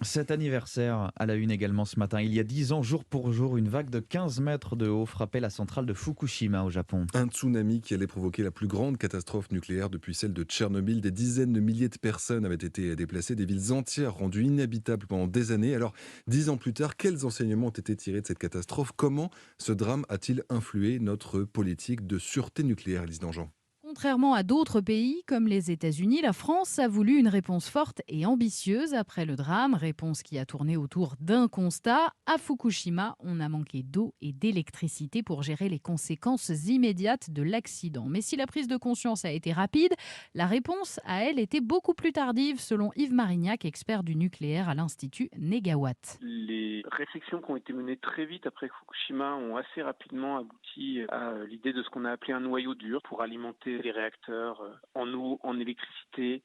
Cet anniversaire à la une également ce matin. Il y a 10 ans, jour pour jour, une vague de 15 mètres de haut frappait la centrale de Fukushima au Japon. Un tsunami qui allait provoquer la plus grande catastrophe nucléaire depuis celle de Tchernobyl. Des dizaines de milliers de personnes avaient été déplacées, des villes entières rendues inhabitables pendant des années. Alors, 10 ans plus tard, quels enseignements ont été tirés de cette catastrophe? Comment ce drame a-t-il influé notre politique de sûreté nucléaire, Lise Dangean? Contrairement à d'autres pays comme les États-Unis, la France a voulu une réponse forte et ambitieuse après le drame, réponse qui a tourné autour d'un constat. À Fukushima, on a manqué d'eau et d'électricité pour gérer les conséquences immédiates de l'accident. Mais si la prise de conscience a été rapide, la réponse à elle était beaucoup plus tardive, selon Yves Marignac, expert du nucléaire à l'Institut Négawatt. Les réflexions qui ont été menées très vite après Fukushima ont assez rapidement abouti à l'idée de ce qu'on a appelé un noyau dur pour alimenter les réacteurs en eau, en électricité.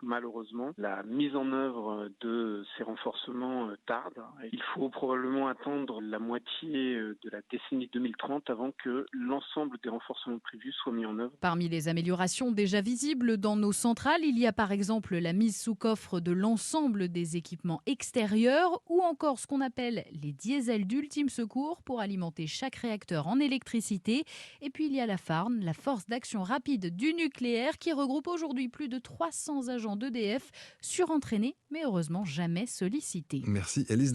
Malheureusement, la mise en œuvre de ces renforcements tarde. Il faut probablement attendre la moitié de la décennie 2030 avant que l'ensemble des renforcements prévus soient mis en œuvre. Parmi les améliorations déjà visibles dans nos centrales, il y a par exemple la mise sous coffre de l'ensemble des équipements extérieurs ou encore ce qu'on appelle les diesels d'ultime secours pour alimenter chaque réacteur en électricité. Et puis il y a la FARN, la force d'action rapide du nucléaire, qui regroupe aujourd'hui plus de 300 agents d'EDF surentraînés mais heureusement jamais sollicités. Merci, Elise.